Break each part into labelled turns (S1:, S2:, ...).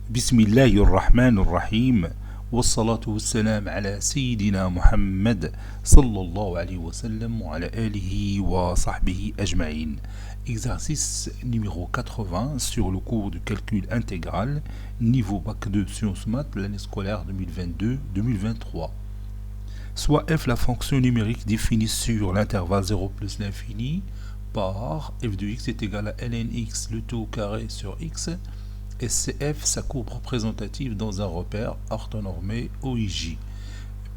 S1: بسم الله الرحمن الرحيم والصلاة والسلام على سيدنا محمد صلى الله عليه وسلم وعلى آله وصحبه أجمعين. Exercice numéro 80 sur le cours de calcul intégral, niveau bac 2 sciences maths, l'année scolaire 2022-2023. Soit f la fonction numérique définie sur l'intervalle 0 plus l'infini par f de x est égal à ln x le tout au carré sur x, et cf sa courbe représentative dans un repère orthonormé OIJ.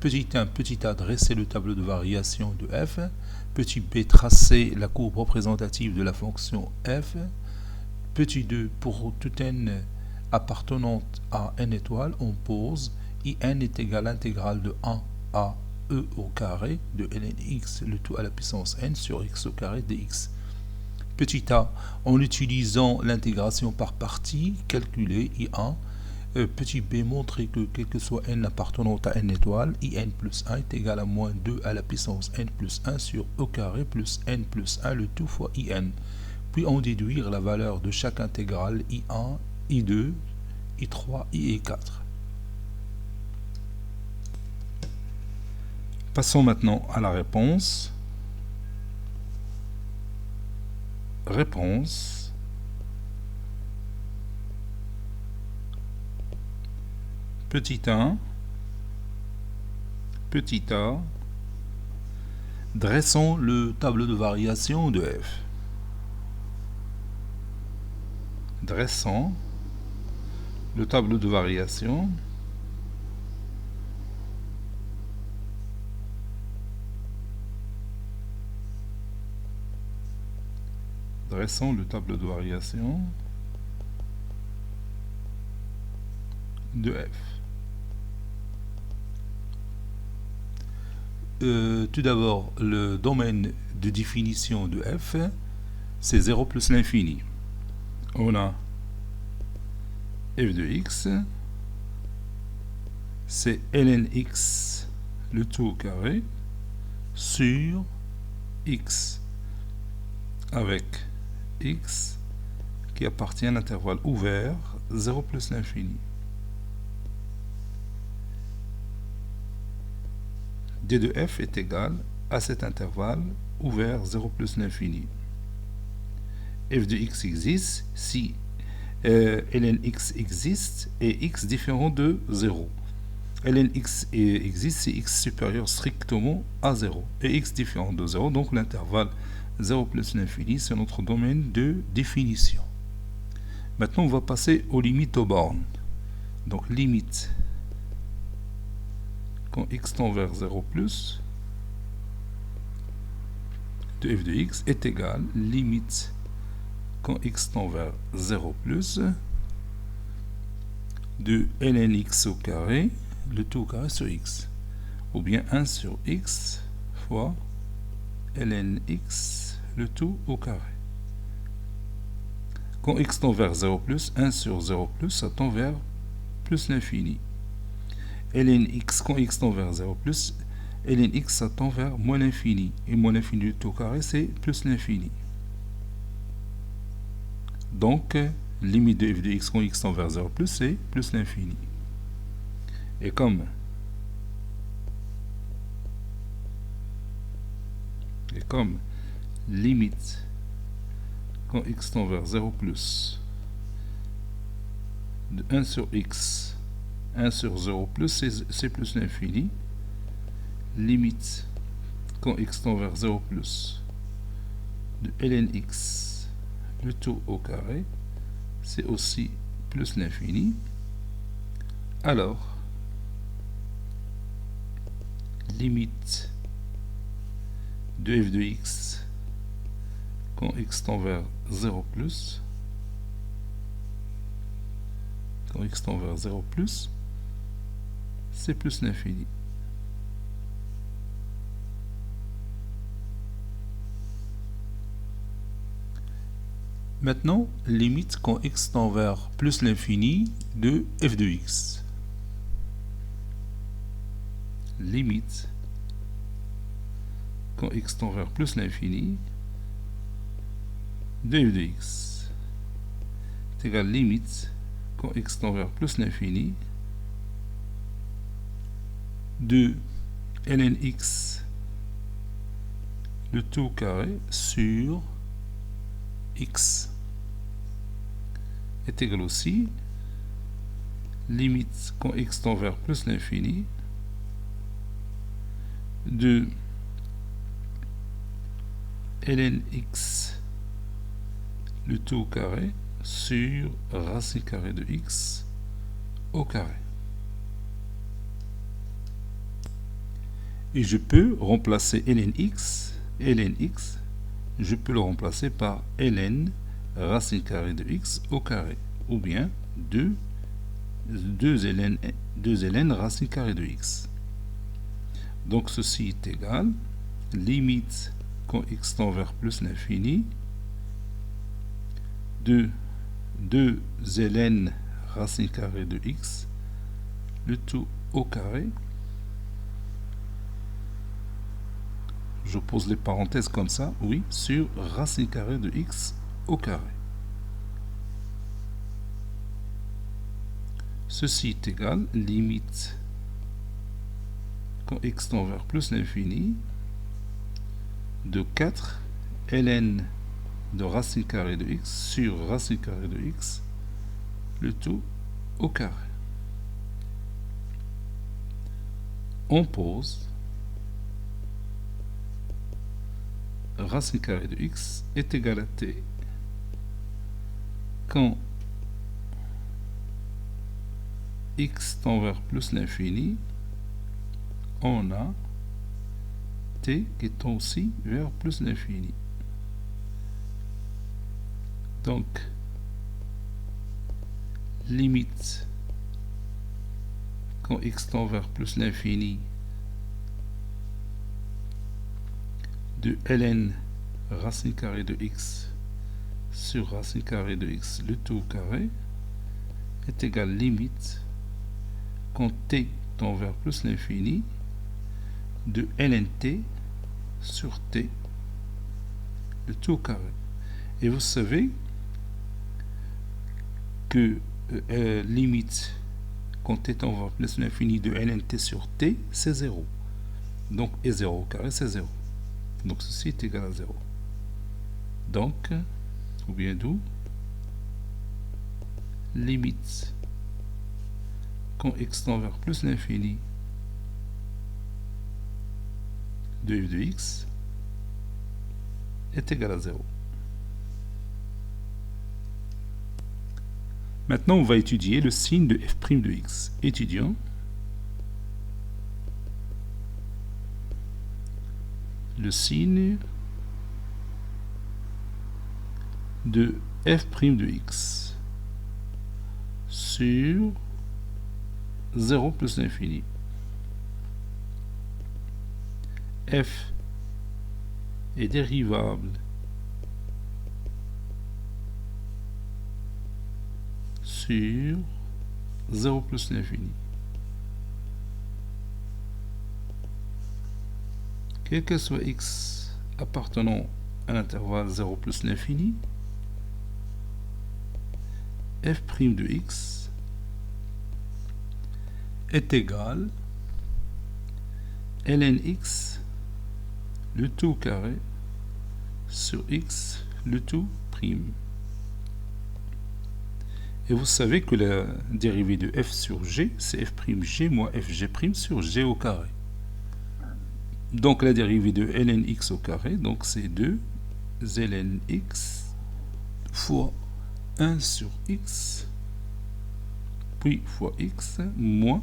S1: Petit 1, petit a, dresser le tableau de variation de f. Petit b, tracer la courbe représentative de la fonction f. Petit 2, pour tout n appartenante à n étoile, on pose in est égal à l'intégrale de 1 à e au carré de ln x le tout à la puissance n sur x au carré dx. Petit a, en utilisant l'intégration par partie, calculer I1. Petit b, montrer que quel que soit n appartenant à n étoile, in plus 1 est égal à moins 2 à la puissance n plus 1 sur e carré plus n plus 1 le tout fois in. Puis en déduire la valeur de chaque intégrale I1, I2, I3, I4. Passons maintenant à la réponse. Réponse. Petit 1, petit a, dressons le tableau de variation de f. Dressons le tableau de variation de f. Tout d'abord, le domaine de définition de f, c'est 0 plus l'infini. On a f de x, c'est ln x le tout au carré sur x, avec x qui appartient à l'intervalle ouvert 0 plus l'infini. d de f est égal à cet intervalle ouvert 0 plus l'infini. f de x existe si ln x existe et x différent de 0. ln x existe si x supérieur strictement à 0 et x différent de 0, donc l'intervalle 0 plus l'infini, c'est notre domaine de définition. Maintenant, on va passer aux limites aux bornes. Donc, limite quand x tend vers 0 plus de f de x est égal limite quand x tend vers 0 plus de ln x au carré, le tout au carré sur x, ou bien 1 sur x fois ln x, le tout au carré. Quand x tend vers 0 plus, 1 sur 0 plus, ça tend vers plus l'infini. ln x, quand x tend vers 0 plus, ln x, ça tend vers moins l'infini. Et moins l'infini du tout au carré, c'est plus l'infini. Donc, limite de f de x quand x tend vers 0 plus, c'est plus l'infini. Et comme limite quand x tend vers 0 plus de 1 sur x, 1 sur 0 plus, c'est plus l'infini. Limite quand x tend vers 0 plus de ln x, le tout au carré, c'est aussi plus l'infini. Alors, limite de f de x quand x tend vers 0 plus, quand x tend vers 0 plus, c'est plus l'infini. Maintenant, limite quand x tend vers plus l'infini de f de x. Limite quand x tend vers plus l'infini de f de x est égal limite quand x tend vers plus l'infini de ln x le tout au carré sur x est égal aussi limite quand x tend vers plus l'infini de ln x le tout au carré sur racine carrée de x au carré. Et je peux remplacer ln x, je peux le remplacer par ln racine carrée de x au carré, ou bien 2 ln racine carrée de x. Donc ceci est égal, limite quand x tend vers plus l'infini, de 2 ln racine carrée de x, le tout au carré. Je pose les parenthèses comme ça, oui, sur racine carrée de x au carré. Ceci est égal, limite quand x tend vers plus l'infini, de 4 ln de racine carrée de x sur racine carrée de x, le tout au carré. On pose racine carrée de x est égal à t quand x tend vers plus l'infini, on a t qui tend aussi vers plus l'infini. Donc, limite quand x tend vers plus l'infini de ln racine carrée de x sur racine carrée de x le tout au carré est égal limite quand t tend vers plus l'infini de ln t sur t le tout au carré. Et vous savez que limite quand t tend vers plus l'infini de ln t sur t, c'est 0. Donc, et 0 au carré, c'est 0. Donc, ceci est égal à 0. Donc, ou bien d'où limite quand x tend vers plus l'infini de f de x est égal à 0. Maintenant, on va étudier le signe de f' de x. Étudions. Le signe de f' de x sur 0 plus l'infini. F est dérivable sur 0 plus l'infini. Quel que soit x appartenant à l'intervalle 0 plus l'infini, f' de x est égal ln x le tout au carré sur x le tout prime. Et vous savez que la dérivée de f sur g, c'est f'g moins fg' sur g au carré. Donc la dérivée de ln x au carré, donc c'est 2 ln x fois 1 sur x, puis fois x, moins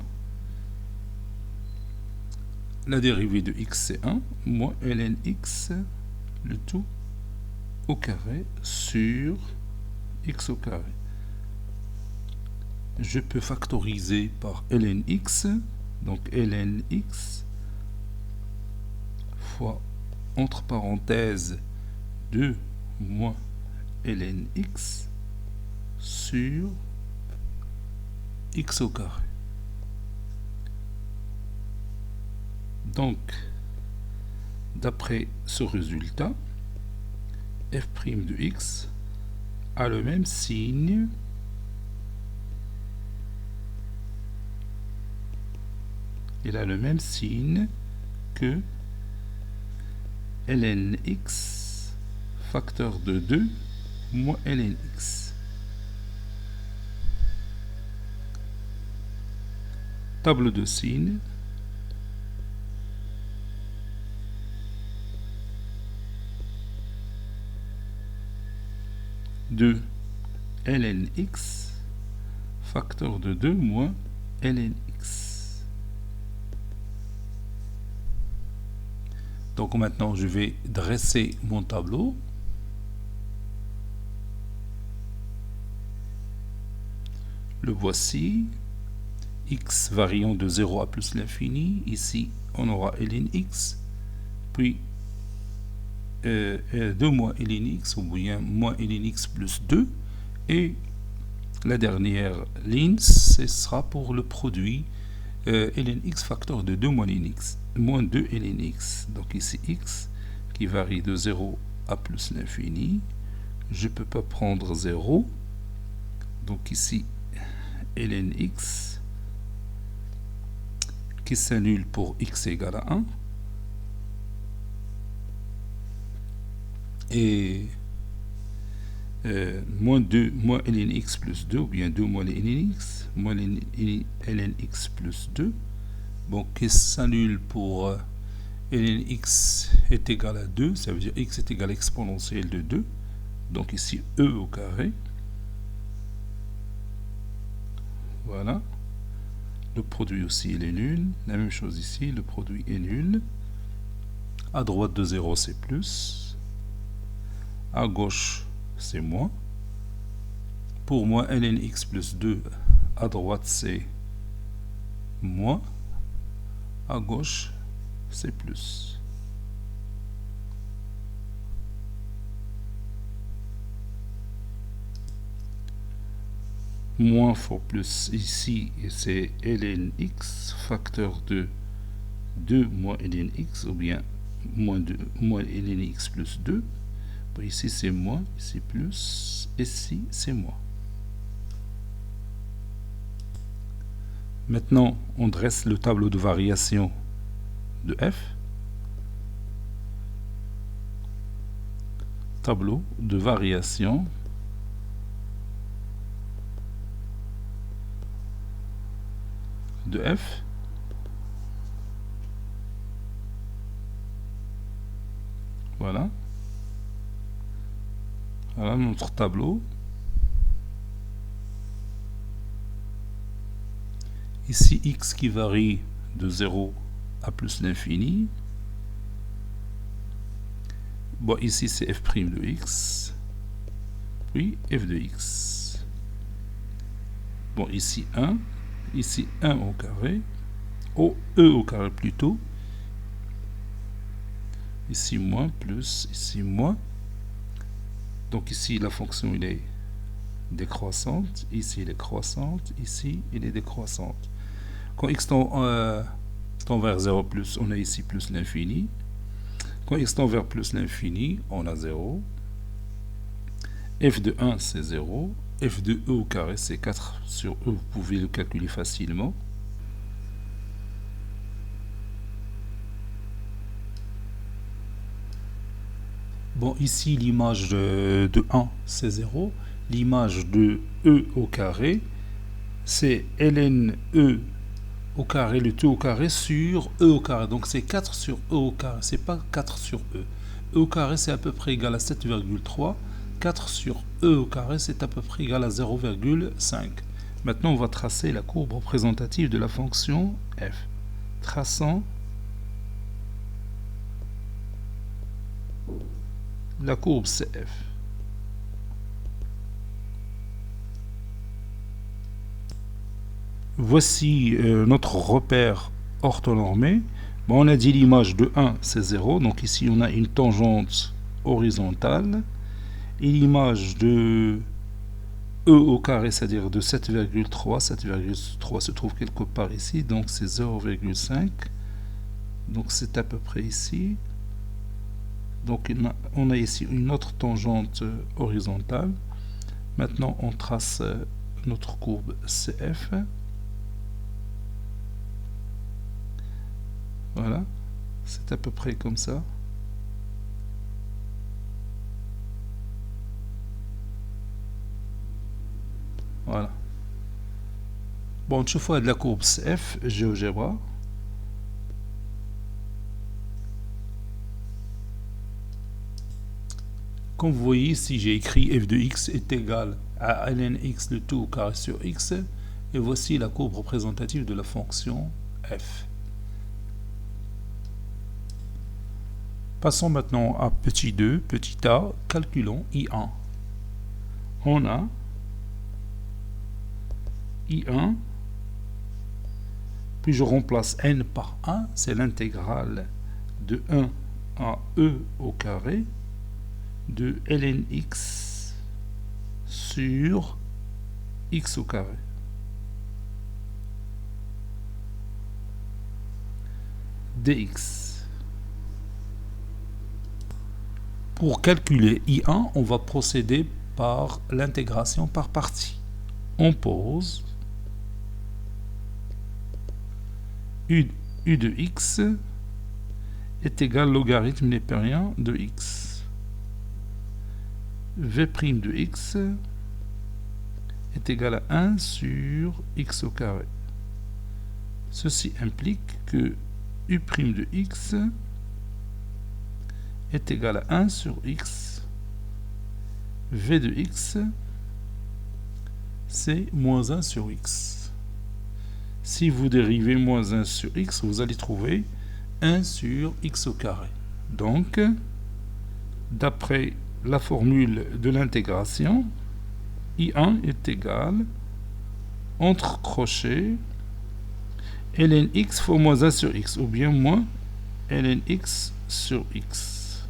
S1: la dérivée de x c'est 1, moins ln x, le tout au carré sur x au carré. Je peux factoriser par ln x, donc ln x fois, entre parenthèses, 2 moins ln x sur x au carré. Donc, d'après ce résultat, f' de x a le même signe il a le même signe que ln x facteur de 2 moins ln x. Tableau de signes. De ln x facteur de 2 moins ln x. Donc maintenant je vais dresser mon tableau. Le voici. X variant de 0 à plus l'infini. Ici on aura ln x, puis 2 moins ln x, ou bien moins ln x plus 2, et la dernière ligne, ce sera pour le produit ln x facteur de 2 moins ln x, moins 2 ln x. Donc ici x qui varie de 0 à plus l'infini, je ne peux pas prendre 0, donc ici ln x qui s'annule pour x égale à 1, et moins 2 moins ln x plus 2, ou bien 2 moins ln x, moins ln x plus 2, bon, qui s'annule pour ln x est égal à 2, ça veut dire x est égal à exponentielle de 2, donc ici e au carré, voilà. Le produit aussi il est nul, la même chose ici, le produit est nul. À droite de 0 c'est plus, à gauche c'est moins. Pour moins ln x plus 2, à droite c'est moins, à gauche c'est plus. Moins fois plus ici, c'est ln x facteur de 2 moins ln x, ou bien moins ln x plus 2. Bon, ici c'est moins, ici plus, ici c'est moins. Maintenant on dresse le tableau de variation de f. Tableau de variation de f. Voilà. Voilà notre tableau. Ici x qui varie de 0 à plus l'infini. Bon, ici c'est f' de x, puis f de x. Bon, ici 1. Ici 1 au carré, e au carré plutôt, ici moins, plus, ici moins, donc ici la fonction il est décroissante, ici elle est croissante, ici elle est décroissante. Quand x tend vers 0 plus, on a ici plus l'infini, quand x tend vers plus l'infini, on a 0, f de 1 c'est 0, f de e au carré c'est 4 sur e, vous pouvez le calculer facilement. Bon, ici l'image de 1 c'est 0, l'image de e au carré c'est ln e au carré, le tout au carré sur e au carré, donc c'est 4 sur e au carré, c'est pas 4 sur e. E au carré c'est à peu près égal à 7,3, 4 sur e au carré c'est à peu près égal à 0,5. Maintenant on va tracer la courbe représentative de la fonction f. Traçant la courbe CF. Voici notre repère orthonormé. Bon, on a dit l'image de 1 c'est 0, donc ici on a une tangente horizontale, et l'image de e au carré, c'est-à-dire de 7,3, 7,3 se trouve quelque part ici, donc c'est 0,5, donc c'est à peu près ici. Donc on a ici une autre tangente horizontale. Maintenant on trace notre courbe CF. Voilà, c'est à peu près comme ça. Voilà. Bon, نشوفوا هاد la courbe F GeoGebra. Comme vous voyez ici, j'ai écrit f de x est égal à ln x le tout au carré sur x. Et voici la courbe représentative de la fonction f. Passons maintenant à petit 2, petit a, calculons I1. On a I1, puis je remplace n par 1, c'est l'intégrale de 1 à e au carré de ln x sur x au carré. Dx. Pour calculer I1, on va procéder par l'intégration par partie. On pose u de x est égal au logarithme népérien de x. V' de x est égal à 1 sur x au carré. Ceci implique que u' de x est égal à 1 sur x. V de x, c'est moins 1 sur x. Si vous dérivez moins 1 sur x, vous allez trouver 1 sur x au carré. Donc, d'après la formule de l'intégration, I1 est égal, entre crochets, ln x fois moins 1 sur x, ou bien moins ln x sur x,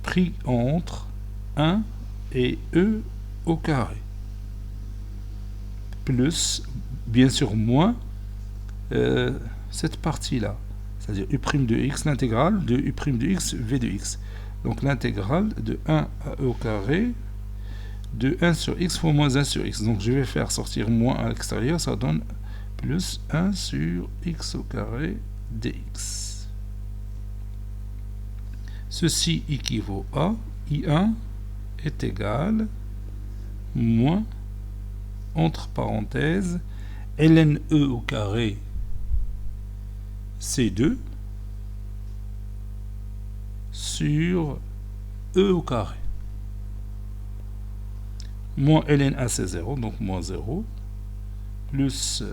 S1: pris entre 1 et e au carré, plus, bien sûr, moins cette partie-là, c'est-à-dire u' de x, l'intégrale de u' de x, v de x. Donc l'intégrale de 1 à e au carré de 1 sur x fois moins 1 sur x. Donc je vais faire sortir moins à l'extérieur, ça donne plus 1 sur x au carré dx. Ceci équivaut à I1 est égal moins, entre parenthèses, ln e au carré C2 sur e au carré. Moins ln a c'est 0, donc moins 0, plus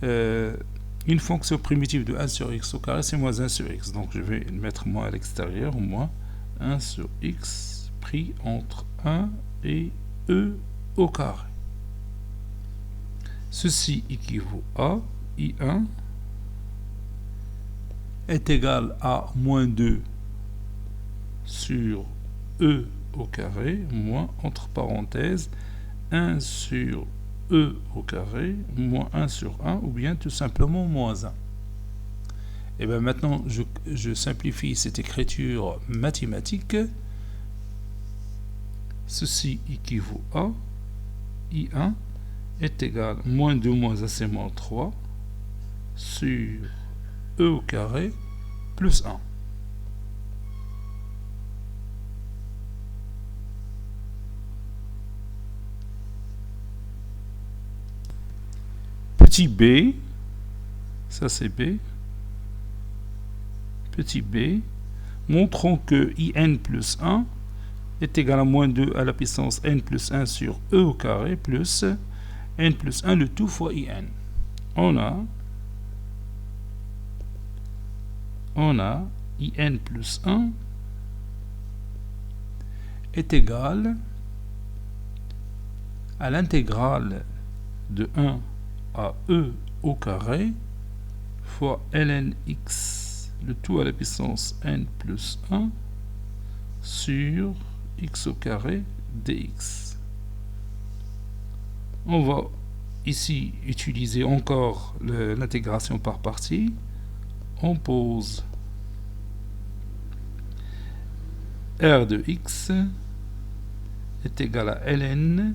S1: une fonction primitive de 1 sur x au carré, c'est moins 1 sur x. Donc je vais mettre moins à l'extérieur, moins 1 sur x pris entre 1 et e au carré. Ceci équivaut à I1 est égal à moins 2 sur e au carré, moins, entre parenthèses, 1 sur e au carré, moins 1 sur 1, ou bien tout simplement moins 1. Et bien maintenant, je simplifie cette écriture mathématique. Ceci équivaut à I1 est égal à moins 2 moins 1, c'est moins 3, sur e au carré, plus 1. Petit b, ça c'est b, petit b, montrons que in plus 1 est égal à moins 2 à la puissance n plus 1 sur e au carré plus n plus 1 le tout fois in. On a in plus 1 est égal à l'intégrale de 1 à e au carré fois ln x le tout à la puissance n plus 1 sur x au carré dx. On va ici utiliser encore l'intégration par partie. On pose r de x est égal à ln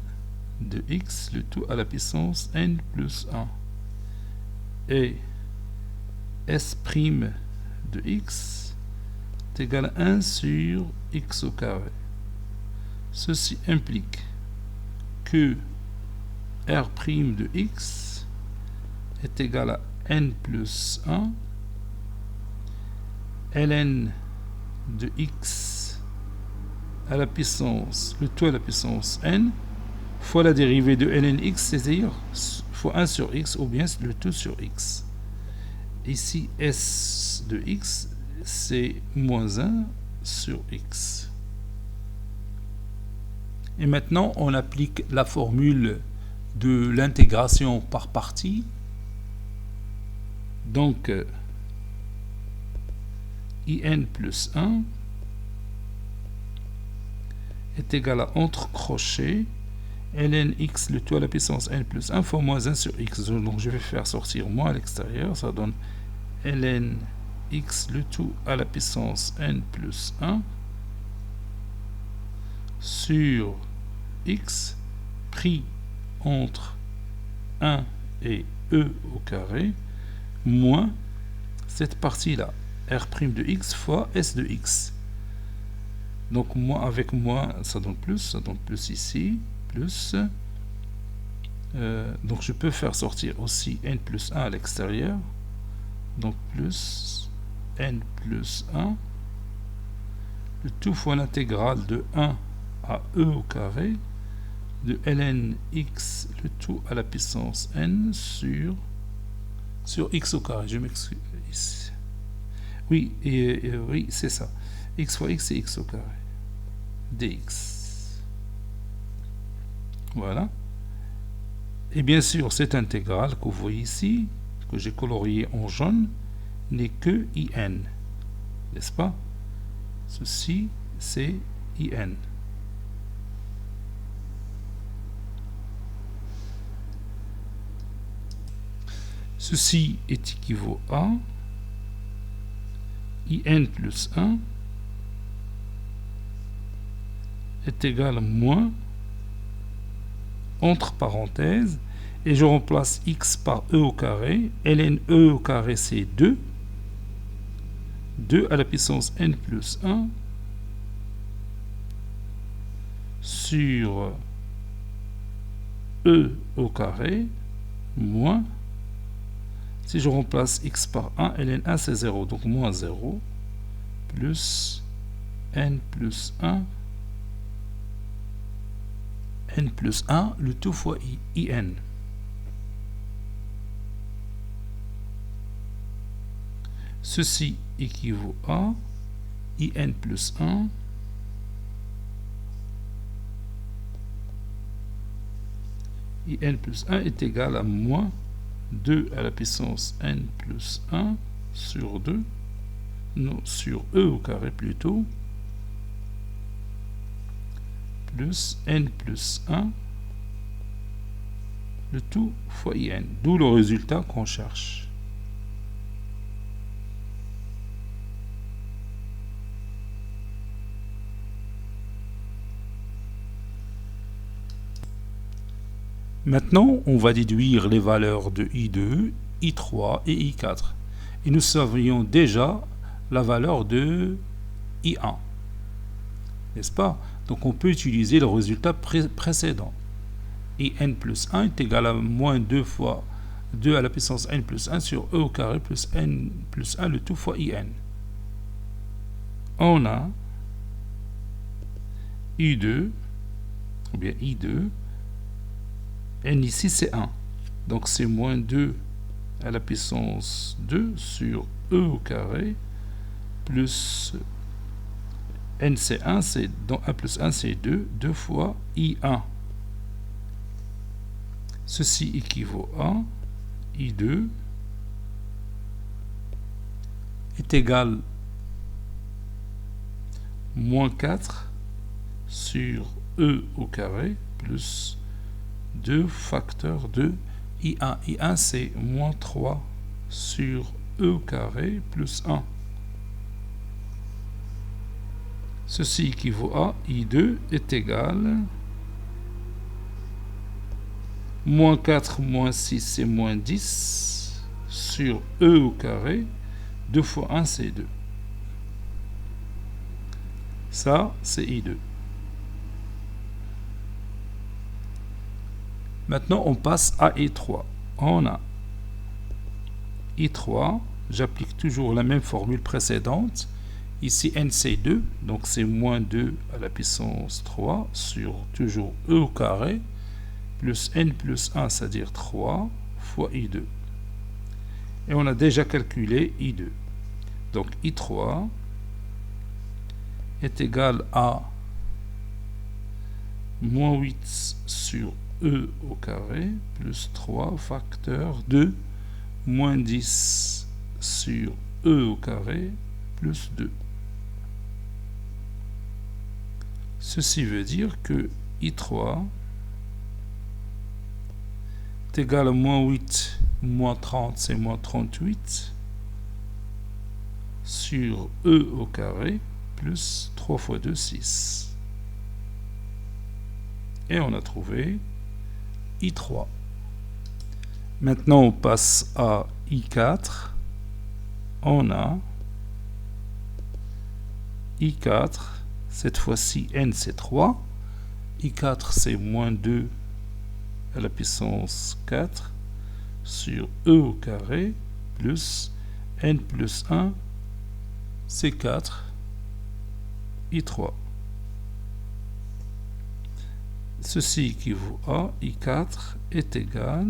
S1: de x le tout à la puissance n plus 1 et
S2: S' de x est égal à 1 sur x au carré. Ceci implique que R' de x est égal à n plus 1 ln de x à la puissance, le tout à la puissance n, fois la dérivée de ln x, c'est-à-dire fois 1 sur x, ou bien le tout sur x. Ici, s de x, c'est moins 1 sur x. Et maintenant, on applique la formule de l'intégration par partie. Donc, in plus 1 est égal à entre crochets ln x, le tout à la puissance n plus 1 fois moins 1 sur x. Donc je vais faire sortir moins à l'extérieur, ça donne ln x, le tout à la puissance n plus 1 sur x pris entre 1 et e au carré moins cette partie-là, r' de x fois s de x. Donc moins avec moins, ça donne plus ici, plus. Donc je peux faire sortir aussi n plus 1 à l'extérieur. Donc plus n plus 1. Le tout fois l'intégrale de 1 à e au carré de ln x, le tout à la puissance n sur x au carré. Je m'excuse. Oui, oui, c'est ça. X fois x, c'est x au carré. Dx. Voilà. Et bien sûr, cette intégrale que vous voyez ici, que j'ai coloriée en jaune, n'est que in. N'est-ce pas? Ceci, c'est in. Ceci est équivaut à in plus 1 est égal à moins, entre parenthèses, et je remplace x par e au carré. Ln e au carré, c'est 2. 2 à la puissance n plus 1 sur e au carré moins, si je remplace x par 1, ln 1 c'est 0, donc moins 0, plus n plus 1, n plus 1, le tout fois in. Ceci équivaut à in plus 1 in plus 1 est égal à moins 2 à la puissance n plus 1 sur 2, non, sur e au carré plutôt, plus n plus 1, le tout fois in, d'où le résultat qu'on cherche. Maintenant, on va déduire les valeurs de I2, I3 et I4. Et nous savions déjà la valeur de I1. N'est-ce pas? Donc on peut utiliser le résultat précédent. In plus 1 est égal à moins 2 fois 2 à la puissance n plus 1 sur e au carré plus n plus 1, le tout fois in. On a I2, ou bien I2, n ici c'est 1, donc c'est moins 2 à la puissance 2 sur e au carré plus n c'est 1, c'est donc 1 plus 1 c'est 2, 2 fois i1. Ceci équivaut à i2 est égal moins 4 sur e au carré plus 2 facteurs de I1. I1 c'est moins 3 sur e au carré plus 1. Ceci équivaut à I2 est égal moins 4 moins 6 c'est moins 10 sur e au carré 2 fois 1, c'est 2. Ça, c'est I2. Maintenant, on passe à I3. On a I3, j'applique toujours la même formule précédente. Ici, n c'est 2, donc c'est moins 2 à la puissance 3 sur toujours e au carré, plus n plus 1, c'est-à-dire 3 fois I2. Et on a déjà calculé I2. Donc I3 est égal à moins 8 sur e au carré, plus 3 facteur de moins 10 sur e au carré, plus 2. Ceci veut dire que I3 est égal à moins 8, moins 30, c'est moins 38, sur E au carré, plus 3 fois 2, 6. Et on a trouvé I3. Maintenant, on passe à I4. On a I4. Cette fois-ci, n c'est 3. I4 c'est moins 2 à la puissance 4 sur e au carré plus n plus 1 c'est 4 I3. Ceci équivaut à I4 est égal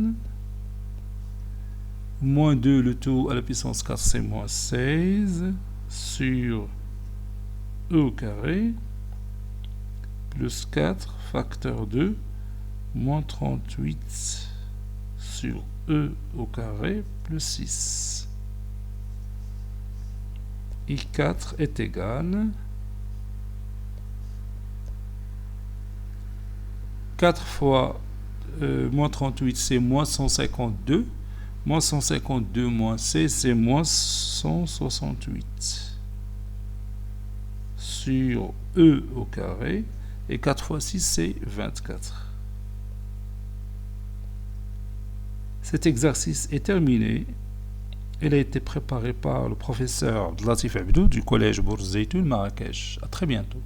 S2: moins 2 le tout à la puissance 4 c'est moins 16 sur e au carré plus 4 facteur 2 moins 38 sur e au carré plus 6. I4 est égal 4 fois moins 38 c'est moins 152, moins 152 moins 16 c'est moins 168 sur e au carré, et 4 fois 6 c'est 24. Cet exercice est terminé. Il a été préparé par le professeur Latif Abdou du collège Bourz Zeytoun Marrakech. À très bientôt.